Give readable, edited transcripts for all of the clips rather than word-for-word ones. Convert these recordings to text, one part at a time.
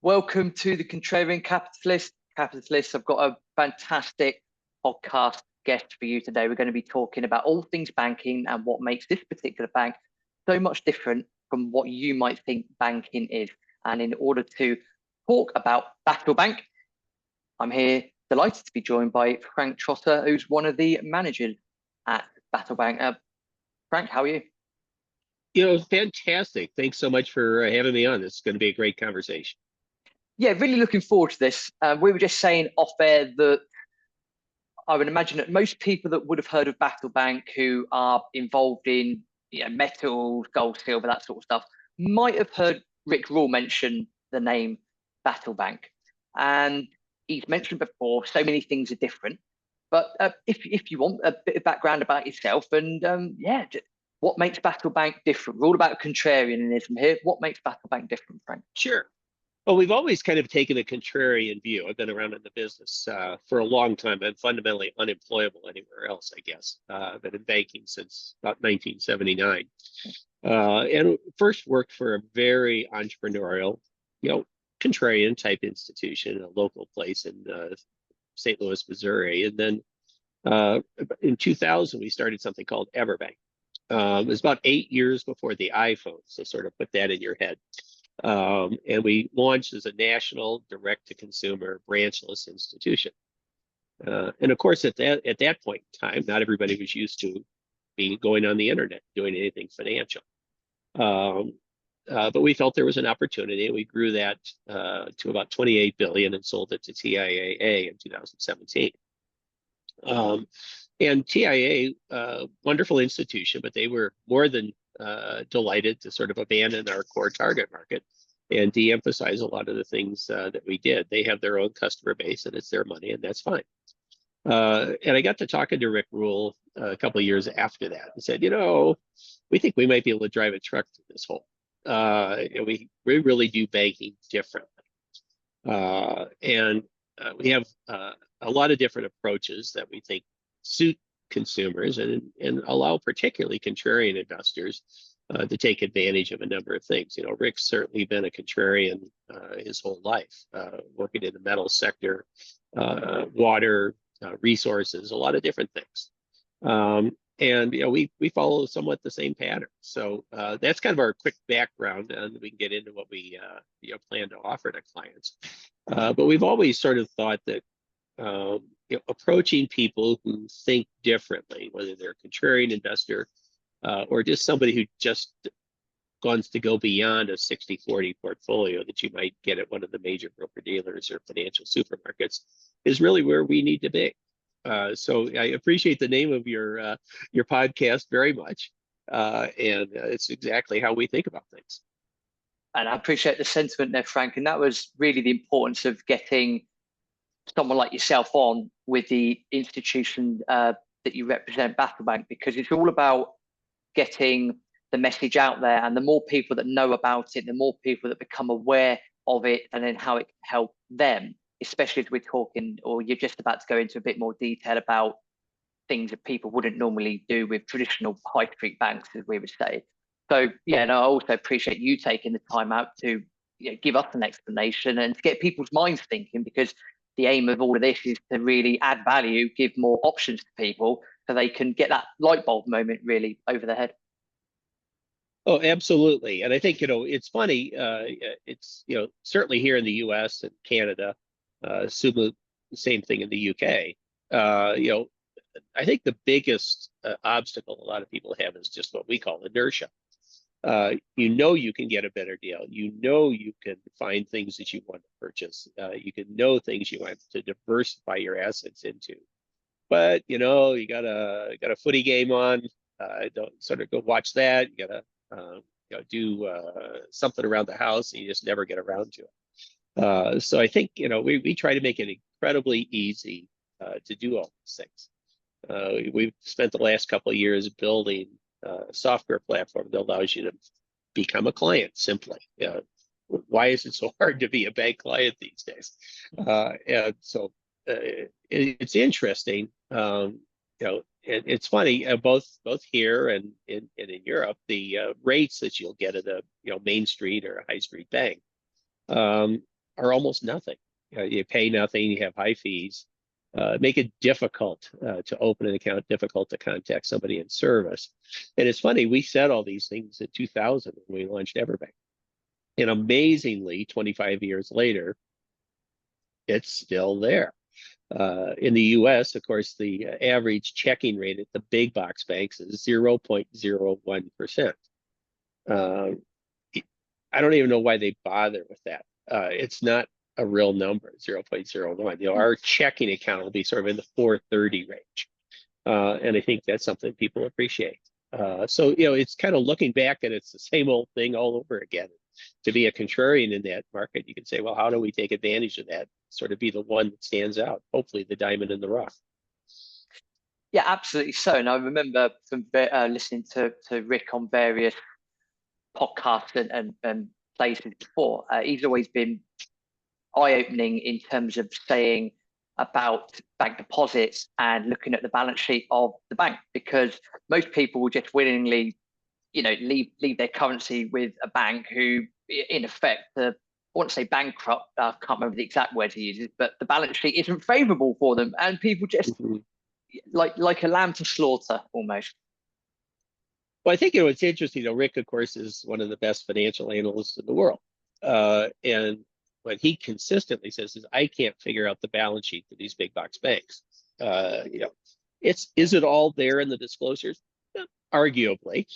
Welcome to the Contrarian Capitalist. I've got a fantastic podcast guest for you today. We're going to be talking about all things banking and what makes this particular bank so much different from what you might think banking is. And in order to talk about Battle Bank, I'm here delighted to be joined by Frank Trotter, who's one of the managers at Battle Bank. Frank, how are you? Fantastic. Thanks so much for having me on. This is going to be a great conversation. Yeah, really looking forward to this. We were just saying off air that I would imagine that most people that would have heard of Battle Bank who are involved in metals, gold, silver, that sort of stuff, might have heard Rick Rule mention the name Battle Bank. And he's mentioned before, so many things are different. But if you want a bit of background about yourself and what makes Battle Bank different? We're all about contrarianism here. What makes Battle Bank different, Frank? Sure. Well, we've always kind of taken a contrarian view. I've been around in the business for a long time. I'm fundamentally unemployable anywhere else, I guess. I've been in banking since about 1979. And first worked for a very entrepreneurial, contrarian type institution, a local place in St. Louis, Missouri. And then in 2000, we started something called EverBank. It was about 8 years before the iPhone, so sort of put that in your head. And we launched as a national direct-to-consumer branchless institution. And of course, at that point in time, not everybody was used to going on the internet, doing anything financial. But we felt there was an opportunity, and we grew that to about 28 billion and sold it to TIAA in 2017. And TIA, wonderful institution, but they were more than delighted to sort of abandon our core target market and de-emphasize a lot of the things that we did. They have their own customer base and it's their money, and that's fine. And I got to talking to Rick Rule a couple of years after that and said, we think we might be able to drive a truck through this hole. And we really do banking differently. And we have a lot of different approaches that we think suit consumers and allow particularly contrarian investors to take advantage of a number of things. Rick's certainly been a contrarian his whole life, working in the metal sector, water, resources, a lot of different things. And we follow somewhat the same pattern. So that's kind of our quick background, and we can get into what we plan to offer to clients. But we've always sort of thought that approaching people who think differently, whether they're a contrarian investor or just somebody who just wants to go beyond a 60-40 portfolio that you might get at one of the major broker-dealers or financial supermarkets, is really where we need to be. So I appreciate the name of your podcast very much, and it's exactly how we think about things. And I appreciate the sentiment there, Frank. And that was really the importance of getting someone like yourself on with the institution that you represent, Battle Bank, because it's all about getting the message out there. And the more people that know about it, the more people that become aware of it, and then how it can help them, especially as we're talking, or you're just about to go into a bit more detail about things that people wouldn't normally do with traditional high street banks, as we would say. So, I also appreciate you taking the time out to give us an explanation and to get people's minds thinking, because the aim of all of this is to really add value, give more options to people so they can get that light bulb moment really over their head. Oh, absolutely. And I think, it's funny. It's, certainly here in the US and Canada, the same thing in the UK. I think the biggest obstacle a lot of people have is just what we call inertia. You can get a better deal. You can find things that you want to purchase. You can know things you want to diversify your assets into. But you got a footy game on. Don't sort of go watch that. You gotta do something around the house, and you just never get around to it. So I think we try to make it incredibly easy to do all these things. We've spent the last couple of years building a software platform that allows you to become a client simply. Why is it so hard to be a bank client these days? And so it's interesting. It's funny, both here and in Europe, the rates that you'll get at a Main Street or a high street bank are almost nothing. You pay nothing, you have high fees, make it difficult to open an account, difficult to contact somebody in service. And it's funny, we said all these things in 2000 when we launched Everbank. And amazingly, 25 years later, it's still there. In the US, of course, the average checking rate at the big box banks is 0.01%. I don't even know why they bother with that. It's not a real number, 0.01. You know, our checking account will be sort of in the 430 range. And I think that's something people appreciate. So, you know, it's kind of looking back and it's the same old thing all over again. To be a contrarian in that market, you can say, well, how do we take advantage of that? Sort of be the one that stands out, hopefully the diamond in the rough. Yeah, absolutely so. And I remember from listening to Rick on various podcasts and places before. He's always been eye-opening in terms of saying about bank deposits and looking at the balance sheet of the bank, because most people will just willingly, you know, leave their currency with a bank who, in effect, I want to say bankrupt. I can't remember the exact word he uses, but the balance sheet isn't favourable for them, and people just like a lamb to slaughter almost. Well, I think, you know, it's interesting. You know, Rick, of course, is one of the best financial analysts in the world, and what he consistently says is, I can't figure out the balance sheet for these big box banks. You know, is it all there in the disclosures? Arguably,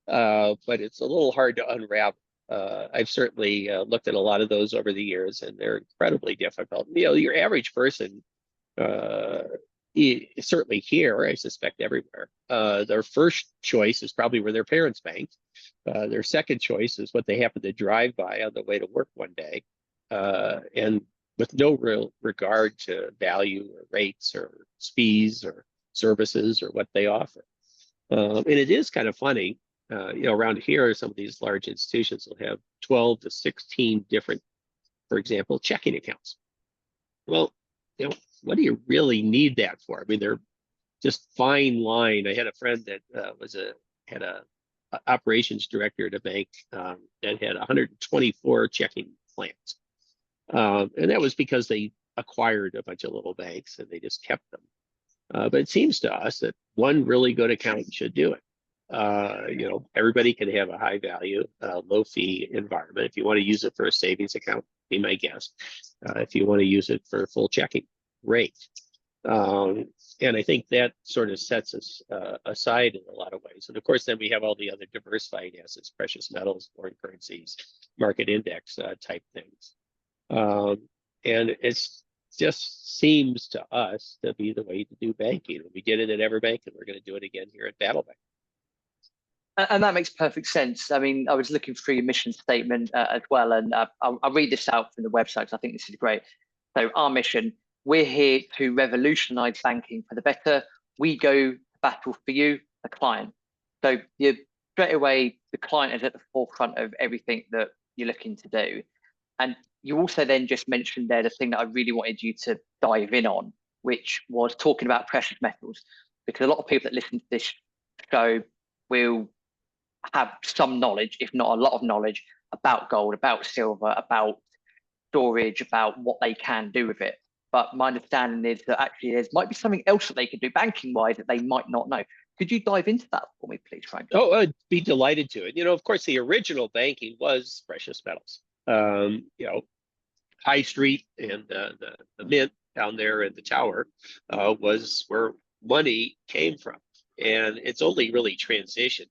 but it's a little hard to unravel. I've certainly looked at a lot of those over the years, and they're incredibly difficult. You know, your average person, certainly here, I suspect everywhere, their first choice is probably where their parents banked. Their second choice is what they happen to drive by on the way to work one day, and with no real regard to value or rates or fees or services or what they offer. And it is kind of funny, you know, around here, some of these large institutions will have 12 to 16 different, for example, checking accounts. Well, you know, what do you really need that for? I mean, they're just fine line. I had a friend that had a operations director at a bank that had 124 checking plans. And that was because they acquired a bunch of little banks and they just kept them. But it seems to us that one really good account should do it. You know, everybody can have a high value, low fee environment. If you want to use it for a savings account, be my guest. If you want to use it for a full checking, great. And I think that sort of sets us aside in a lot of ways. And of course, then we have all the other diversified assets, precious metals, foreign currencies, market index type things. And it's just seems to us to be the way to do banking. We did it at Everbank, and we're going to do it again here at Battlebank. And that makes perfect sense. I mean, I was looking through your mission statement as well, and I'll read this out from the website because I think this is great. So our mission, we're here to revolutionize banking for the better. We go to battle for you, the client. So you straight away, the client is at the forefront of everything that you're looking to do. And you also then just mentioned there the thing that I really wanted you to dive in on, which was talking about precious metals, because a lot of people that listen to this show will have some knowledge, if not a lot of knowledge, about gold, about silver, about storage, about what they can do with it. But my understanding is that actually there might be something else that they could do banking-wise that they might not know. Could you dive into that for me, please, Frank? Oh, I'd be delighted to. And, you know, of course, the original banking was precious metals. You know, High Street and the Mint down there in the tower was where money came from. And it's only really transitioned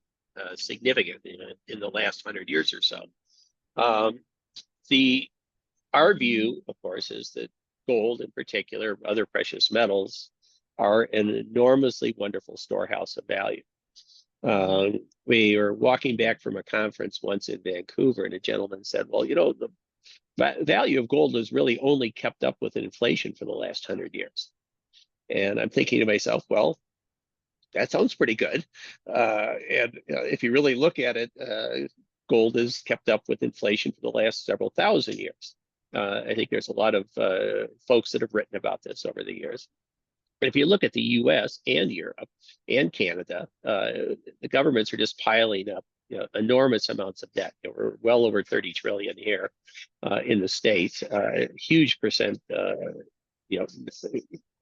significant in the last 100 years or so. Our view, of course, is that gold in particular, other precious metals, are an enormously wonderful storehouse of value. We were walking back from a conference once in Vancouver, and a gentleman said, well, you know, the value of gold has really only kept up with inflation for the last 100 years. And I'm thinking to myself, well, that sounds pretty good. And if you really look at it, gold has kept up with inflation for the last several thousand years. I think there's a lot of folks that have written about this over the years. But if you look at the US and Europe and Canada, the governments are just piling up enormous amounts of debt. We're well over 30 trillion here in the States, huge percent,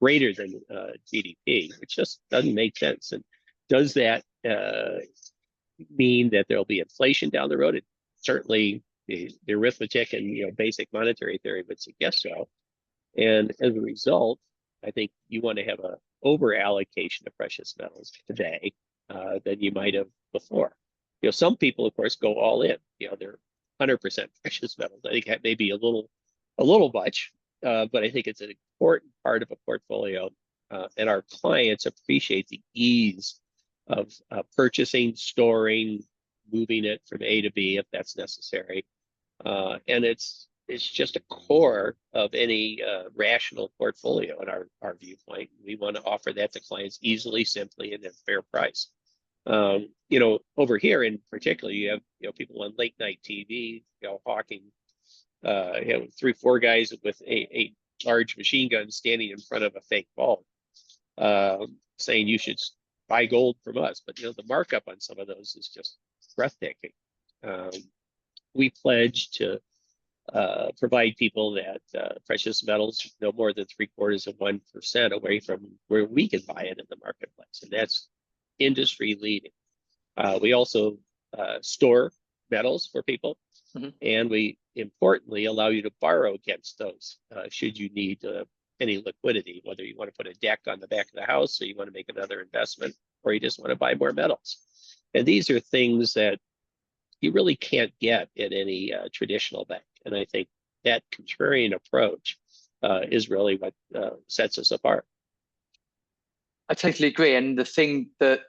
greater than GDP, which just doesn't make sense. And does that mean that there'll be inflation down the road? It certainly, the arithmetic and basic monetary theory would suggest so. And as a result, I think you want to have a over allocation of precious metals today than you might have before. Some people, of course, go all in. They're 100% precious metals. I think that may be a little much, but I think it's an important part of a portfolio, and our clients appreciate the ease of purchasing, storing, moving it from A to B if that's necessary, and it's just a core of any rational portfolio in our viewpoint. We want to offer that to clients easily, simply, and at a fair price. Over here in particular, you have people on late night TV, hawking, 3-4 guys with a large machine gun standing in front of a fake bulb, saying you should buy gold from us. But the markup on some of those is just breathtaking. We pledge to provide people that precious metals no more than 0.75% away from where we can buy it in the marketplace, and that's industry leading. We also store metals for people, and we importantly allow you to borrow against those should you need any liquidity, whether you want to put a deck on the back of the house, or you want to make another investment, or you just want to buy more metals. And these are things that you really can't get at any traditional bank. And I think that contrarian approach is really what sets us apart. I totally agree. And the thing that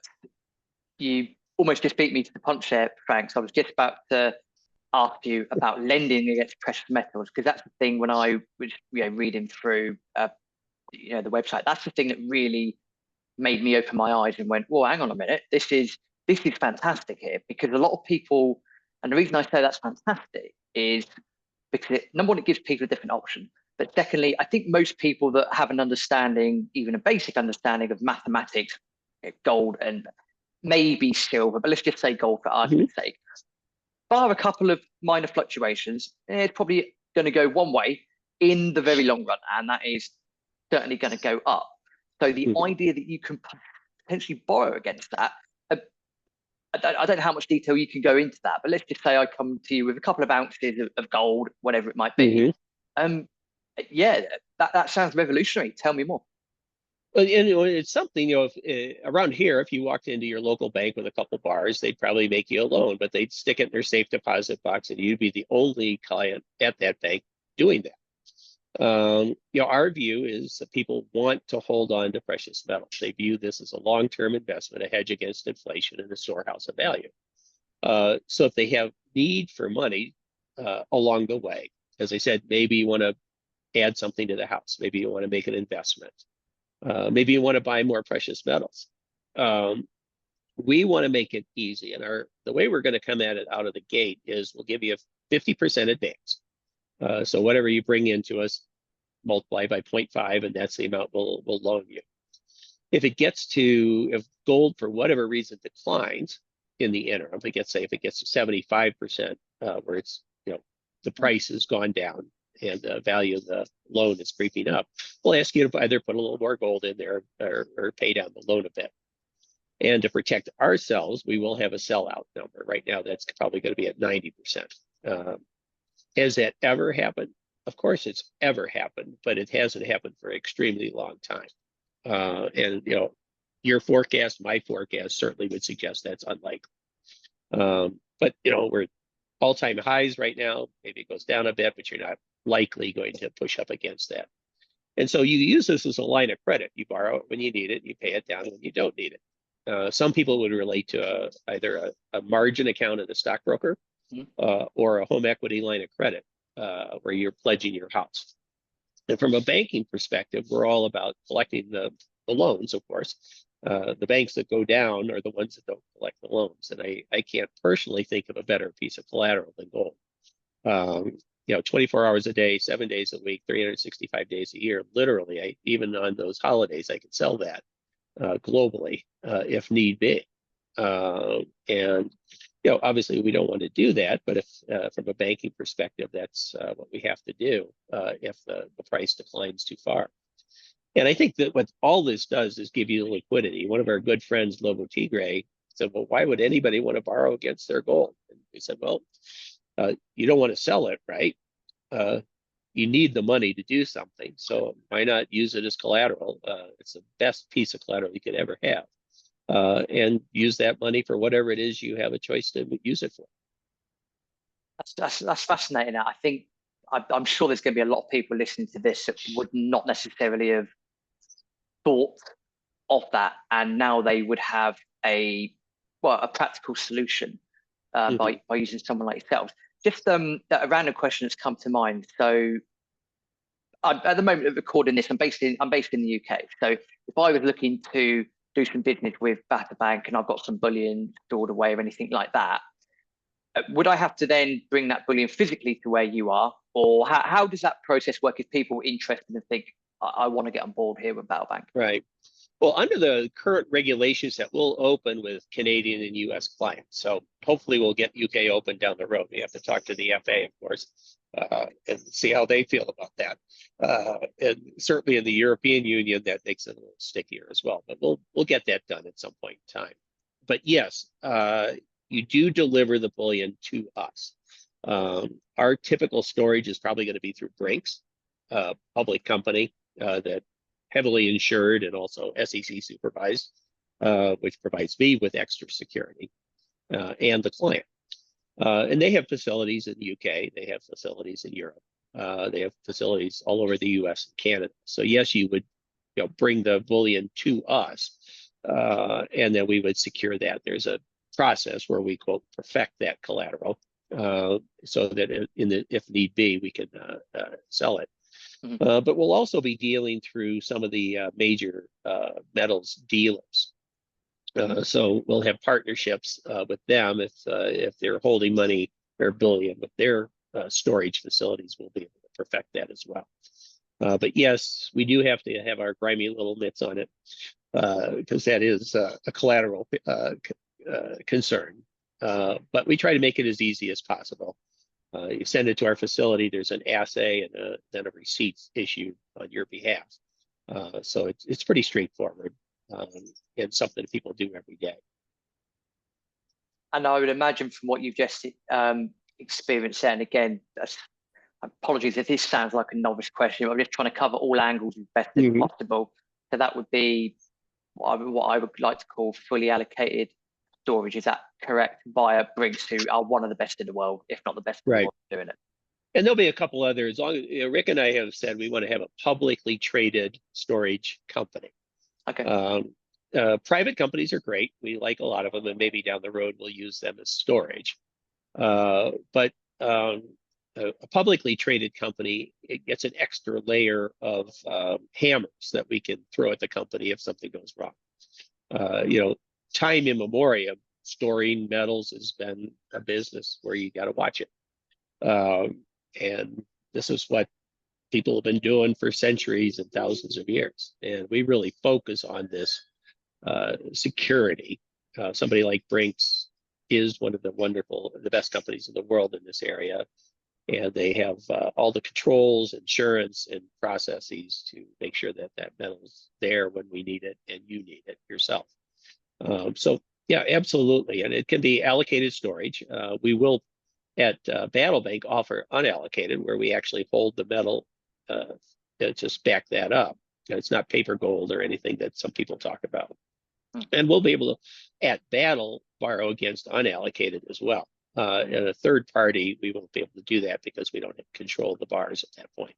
you almost just beat me to the punch there, Frank. So I was just about to ask you about lending against precious metals, because that's the thing when I was reading through the website, that's the thing that really made me open my eyes and went, well, hang on a minute, this is fantastic here. Because a lot of people, and the reason I say that's fantastic is because number one, it gives people a different option. But secondly, I think most people that have an understanding, even a basic understanding of mathematics, gold and maybe silver, but let's just say gold for argument's sake, bar a couple of minor fluctuations, it's probably going to go one way in the very long run, and that is certainly going to go up. So the idea that you can potentially borrow against that, I don't know how much detail you can go into that, but let's just say I come to you with a couple of ounces of gold, whatever it might be. Yeah, that sounds revolutionary. Tell me more. Well, it's something, if, around here, if you walked into your local bank with a couple bars, they'd probably make you a loan, but they'd stick it in their safe deposit box, and you'd be the only client at that bank doing that. Our view is that people want to hold on to precious metals. They view this as a long-term investment, a hedge against inflation, and a storehouse of value. So if they have need for money along the way, as I said, maybe you want to add something to the house, maybe you want to make an investment, maybe you want to buy more precious metals. We want to make it easy, and the way we're going to come at it out of the gate is we'll give you a 50% advance. So whatever you bring into us, multiply by 0.5, and that's the amount we'll loan you. If gold for whatever reason declines in the interim, if it gets to 75%, where it's the price has gone down and the value of the loan is creeping up, we'll ask you to either put a little more gold in there or pay down the loan a bit. And to protect ourselves, we will have a sellout number. Right now, that's probably going to be at 90%. Has that ever happened? Of course it's ever happened, but it hasn't happened for an extremely long time. And your forecast, my forecast certainly would suggest that's unlikely. But we're all-time highs right now. Maybe it goes down a bit, but you're not likely going to push up against that. And so you use this as a line of credit. You borrow it when you need it, you pay it down when you don't need it. Some people would relate to either a margin account at a stockbroker, or a home equity line of credit, where you're pledging your house. And from a banking perspective, we're all about collecting the loans, of course. The banks that go down are the ones that don't collect the loans. And I can't personally think of a better piece of collateral than gold. 24 hours a day, 7 days a week, 365 days a year, literally, even on those holidays, I can sell that globally if need be. And obviously we don't want to do that, but if from a banking perspective, that's what we have to do if the price declines too far. And I think that what all this does is give you liquidity. One of our good friends, Lobo Tigre, said, well, why would anybody want to borrow against their gold? And we said, well, you don't want to sell it, right? You need the money to do something. So why not use it as collateral? It's the best piece of collateral you could ever have. And use that money for whatever it is you have a choice to use it for. That's fascinating. I think I'm sure there's going to be a lot of people listening to this that would not necessarily have thought of that, and now they would have a practical solution by using someone like yourselves. Just a random question that's come to mind. So at the moment of recording this, I'm based in the UK. So if I was looking to do some business with Bata Bank and I've got some bullion stored away or anything like that, would I have to then bring that bullion physically to where you are, or how does that process work if people are interested and think, I want to get on board here with Battle Bank? Right. Well, under the current regulations that will open with Canadian and US clients. So hopefully we'll get UK open down the road. We have to talk to the FA, of course, and see how they feel about that. And certainly in the European Union, that makes it a little stickier as well. But we'll get that done at some point in time. But yes, you do deliver the bullion to us. Our typical storage is probably going to be through Brinks, a public company that heavily insured and also SEC supervised, which provides me with extra security and the client. And they have facilities in the UK, they have facilities in Europe, they have facilities all over the US and Canada. So yes, you would bring the bullion to us, and then we would secure that. There's a process where we, quote, perfect that collateral so that if need be, we can sell it. But we'll also be dealing through some of the major metals dealers. So we'll have partnerships with them if they're holding money or bullion with their storage facilities. We'll be able to perfect that as well. But yes, we do have to have our grimy little mitts on it because that is a collateral concern. But we try to make it as easy as possible. You send it to our facility, there's an assay and then a receipt issued on your behalf. So it's pretty straightforward and something that people do every day. And I would imagine from what you've just experienced there, and again, apologies if this sounds like a novice question, I'm just trying to cover all angles as best as possible. So that would be what I would like to call fully allocated storage. Is that correct? Via Brinks, who are one of the best in the world, if not the best in the world, doing it. And there'll be a couple others. Rick and I have said we want to have a publicly traded storage company. Okay. Private companies are great. We like a lot of them, and maybe down the road we'll use them as storage. But a publicly traded company, it gets an extra layer of hammers that we can throw at the company if something goes wrong. Time immemorial, storing metals has been a business where you got to watch it. And this is what people have been doing for centuries and thousands of years. And we really focus on this security. Somebody like Brinks is one of the best companies in the world in this area. And they have all the controls, insurance, and processes to make sure that that metal's there when we need it and you need it yourself. So yeah, absolutely. And it can be allocated storage. We will at Battle Bank offer unallocated, where we actually hold the metal to just back that up. It's not paper gold or anything that some people talk about. And we'll be able to, at Battle, borrow against unallocated as well. And a third party, we won't be able to do that because we don't control the bars at that point.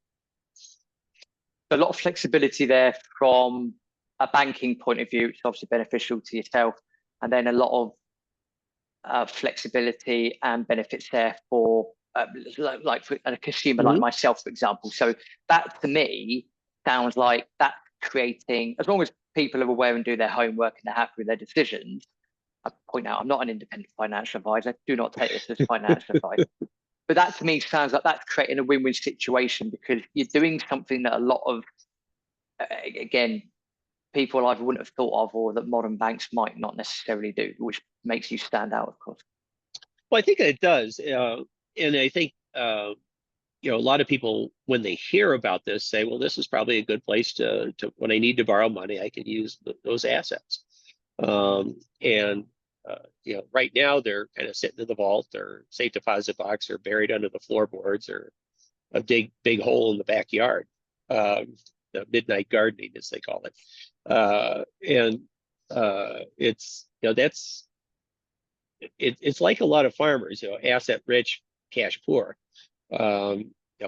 A lot of flexibility there from a banking point of view, which is obviously beneficial to yourself, and then a lot of flexibility and benefits there for like for a consumer like myself, for example. So that to me sounds like that's creating, as long as people are aware and do their homework and they're happy with their decisions. I point out I'm not an independent financial advisor. Do not take this as financial advice. But that to me sounds like that's creating a win-win situation, because you're doing something that a lot of, again, people either wouldn't have thought of or that modern banks might not necessarily do, which makes you stand out, of course. Well, I think it does, and I think a lot of people when they hear about this say, well, this is probably a good place to when I need to borrow money, I can use those assets. And right now they're kind of sitting in the vault or safe deposit box or buried under the floorboards or a big hole in the backyard, the midnight gardening as they call it. And it's it's like a lot of farmers, asset rich, cash poor.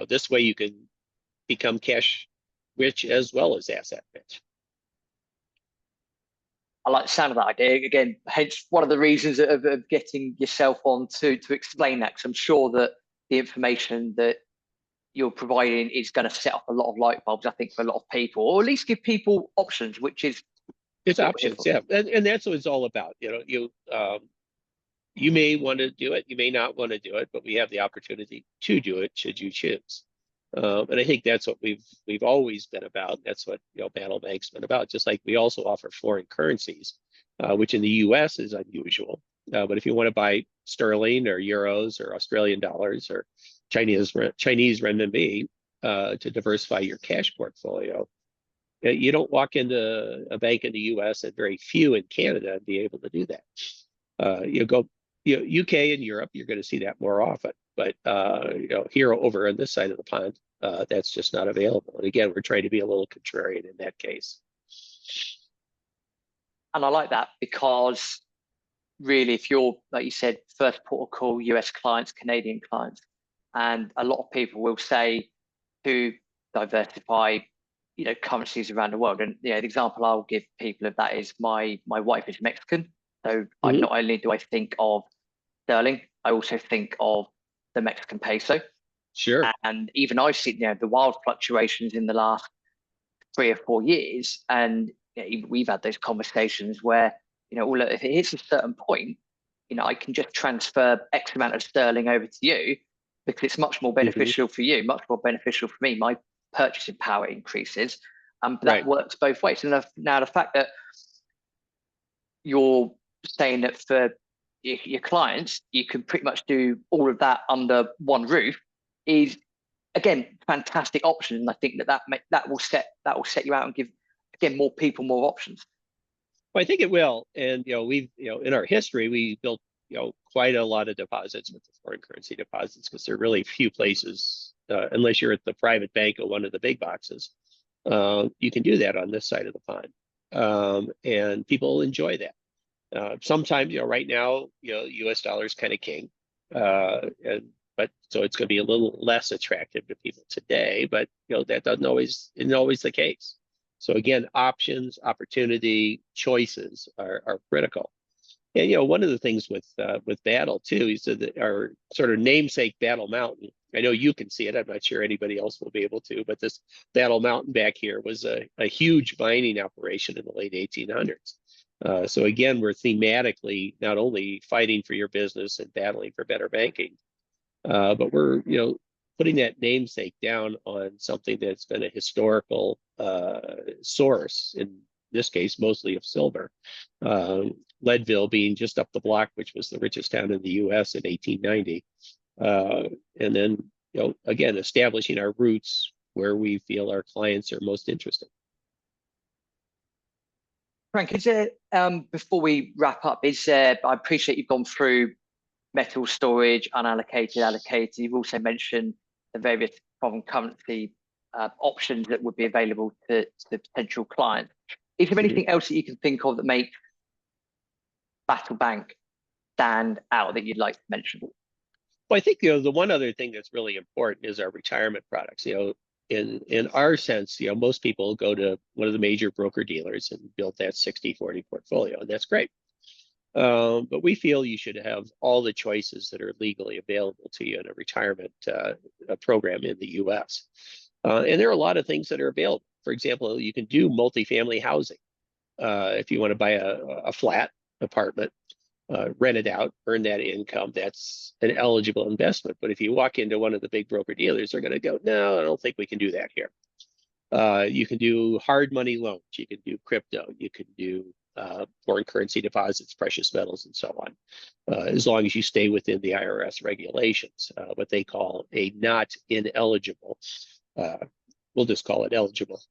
This way you can become cash rich as well as asset rich. I like the sound of that idea. Again, hence one of the reasons of getting yourself on to explain that, because I'm sure that the information that you're providing is going to set up a lot of light bulbs, I think, for a lot of people, or at least give people options, which is it's options, yeah, and that's what it's all about. You may want to do it, you may not want to do it, but we have the opportunity to do it should you choose. And I think that's what we've always been about. That's what Battle Bank's been about. Just like we also offer foreign currencies, which in the U.S. is unusual. But if you want to buy sterling or euros or Australian dollars or Chinese renminbi to diversify your cash portfolio, you don't walk into a bank in the U.S. and very few in Canada and be able to do that. You go UK and Europe, you're going to see that more often. But here over on this side of the pond, that's just not available. And again, we're trying to be a little contrarian in that case. And I like that because really, if you're, like you said, first port of call, US clients, Canadian clients, and a lot of people will say to diversify, currencies around the world. And the example I'll give people of that is my wife is Mexican. So not only do I think of sterling, I also think of the Mexican peso. Sure. And even I've seen the wild fluctuations in the last 3 or 4 years, and we've had those conversations where if it hits a certain point, I can just transfer X amount of sterling over to you because it's much more beneficial for you, much more beneficial for me. My purchasing power increases, but that works both ways. And now the fact that you're saying that for your clients, you can pretty much do all of that under one roof is, again, fantastic option. And I think that will set you out and give, again, more people more options. Well, I think it will. And, we've, in our history, we built, quite a lot of deposits with the foreign currency deposits because there are really few places, unless you're at the private bank or one of the big boxes, you can do that on this side of the pond. And people enjoy that. Sometimes, right now, U.S. dollar is kind of king, but so it's going to be a little less attractive to people today. But that isn't always the case. So again, options, opportunity, choices are critical. And one of the things with Battle too is that our sort of namesake Battle Mountain. I know you can see it. I'm not sure anybody else will be able to, but this Battle Mountain back here was a huge mining operation in the late 1800s. So again, we're thematically not only fighting for your business and battling for better banking, but we're putting that namesake down on something that's been a historical source, in this case mostly of silver. Leadville being just up the block, which was the richest town in the U.S. in 1890, and then again establishing our roots where we feel our clients are most interested. Frank, is there, before we wrap up, I appreciate you've gone through metal storage, unallocated, allocated. You've also mentioned the various foreign currency options that would be available to potential clients. Is there anything else that you can think of that makes Battle Bank stand out that you'd like to mention? Well, I think the one other thing that's really important is our retirement products. In our sense, most people go to one of the major broker dealers and build that 60-40 portfolio, and that's great. But we feel you should have all the choices that are legally available to you in a retirement program in the U.S. And there are a lot of things that are available. For example, you can do multifamily housing. If you want to buy a flat apartment, rent it out, earn that income, that's an eligible investment. But if you walk into one of the big broker dealers, they're going to go, no, I don't think we can do that here. You can do hard money loans. You can do crypto. You can do foreign currency deposits, precious metals, and so on, as long as you stay within the IRS regulations, what they call a not ineligible, we'll just call it eligible,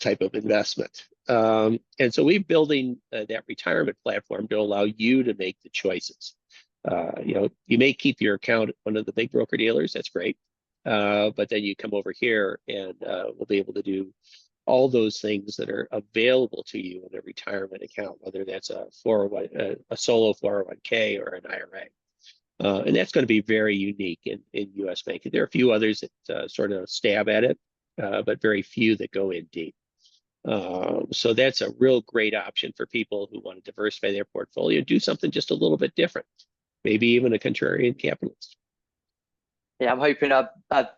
type of investment. And so we're building that retirement platform to allow you to make the choices. You may keep your account at one of the big broker dealers, that's great. But then you come over here and we'll be able to do all those things that are available to you in a retirement account, whether that's a 401, a solo 401k or an IRA. And that's going to be very unique in U.S. banking. There are a few others that sort of stab at it, but very few that go in deep. So that's a real great option for people who want to diversify their portfolio, do something just a little bit different, maybe even a contrarian capitalist. Yeah, I'm hoping at the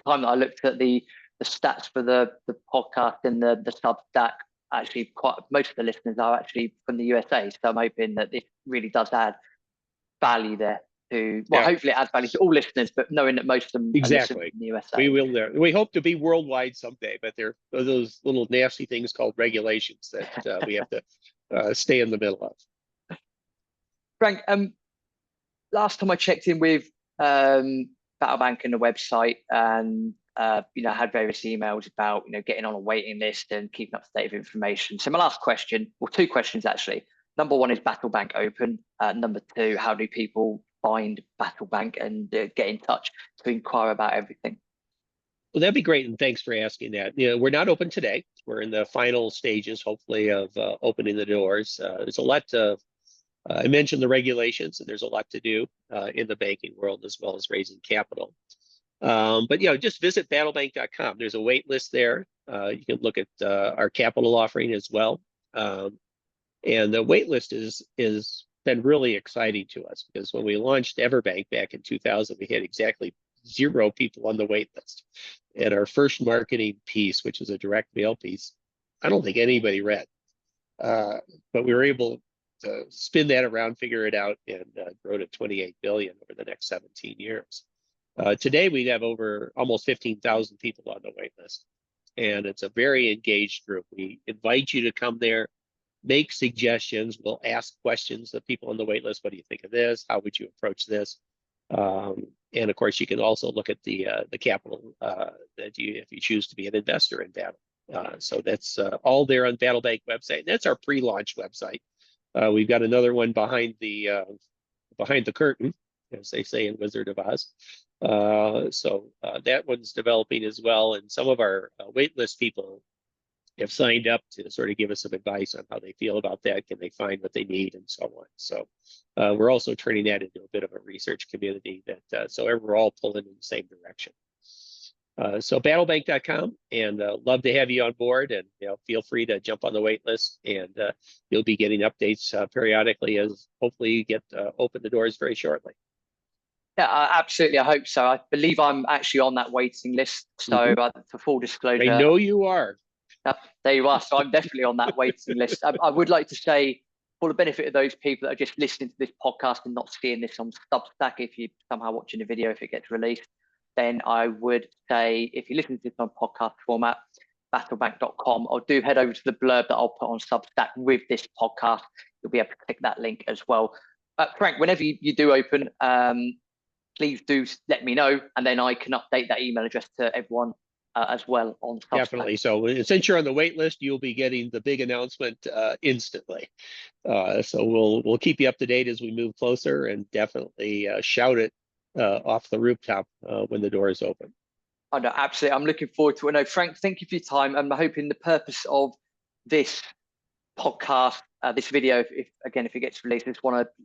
time that I looked at the stats for the podcast and the Substack, actually most of the listeners are actually from the USA. So I'm hoping that this really does add value there to, well, hopefully it adds value to all listeners, but knowing that most of them are listening from the USA. We hope to be worldwide someday, but there are those little nasty things called regulations that we have to stay in the middle of. Frank, last time I checked in with Battle Bank and the website, and I had various emails about getting on a waiting list and keeping up to date with information. So my last question, well, two questions actually. Number one, is Battle Bank open? Number two, how do people find Battle Bank and get in touch to inquire about everything? Well, that'd be great, and thanks for asking that. We're not open today. We're in the final stages, hopefully, of opening the doors. There's a lot to I mentioned the regulations, and there's a lot to do in the banking world, as well as raising capital. But just visit battlebank.com. There's a wait list there. You can look at our capital offering as well. And the wait list is been really exciting to us, because when we launched EverBank back in 2000, we had exactly 0 people on the wait list. And our first marketing piece, which is a direct mail piece, I don't think anybody read. But we were able to spin that around, figure it out, and grow to 28 billion over the next 17 years. Today, we have over almost 15,000 people on the wait list, and it's a very engaged group. We invite you to come there, make suggestions. We'll ask questions of people on the wait list. What do you think of this? How would you approach this? And of course, you can also look at the capital that if you choose to be an investor in Battle. So that's all there on Battle Bank website. And that's our pre-launch website. We've got another one behind the curtain, as they say in Wizard of Oz. So that one's developing as well. And some of our waitlist people have signed up to sort of give us some advice on how they feel about that. Can they find what they need and so on. So we're also turning that into a bit of a research community that so we're all pulling in the same direction. So battlebank.com, and love to have you on board, and feel free to jump on the wait list, and you'll be getting updates periodically as hopefully you get open the doors very shortly. Yeah, absolutely. I hope so. I believe I'm actually on that waiting list. So for full disclosure, I know you are. There you are. So I'm definitely on that waiting list. I would like to say, for the benefit of those people that are just listening to this podcast and not seeing this on Substack, if you're somehow watching the video, if it gets released, then I would say, if you listen to this on podcast format, battlebank.com, or do head over to the blurb that I'll put on Substack with this podcast. You'll be able to click that link as well. Frank, whenever you do open, please do let me know, and then I can update that email address to everyone as well on Substack. Definitely. So since you're on the wait list, you'll be getting the big announcement instantly. So we'll keep you up to date as we move closer, and definitely shout it off the rooftop when the door is open. Oh, no, absolutely. I'm looking forward to it. No, Frank, thank you for your time. I'm hoping the purpose of this podcast, this video, if it gets released, I just want to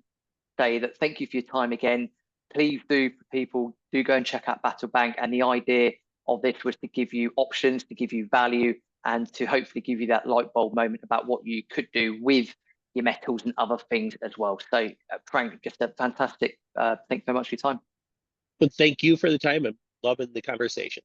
say that thank you for your time again. Please do, for people, do go and check out Battle Bank. And the idea of this was to give you options, to give you value, and to hopefully give you that light bulb moment about what you could do with your metals and other things as well. So, Frank, just a fantastic, thank you very much for your time. But thank you for the time. I'm loving the conversation.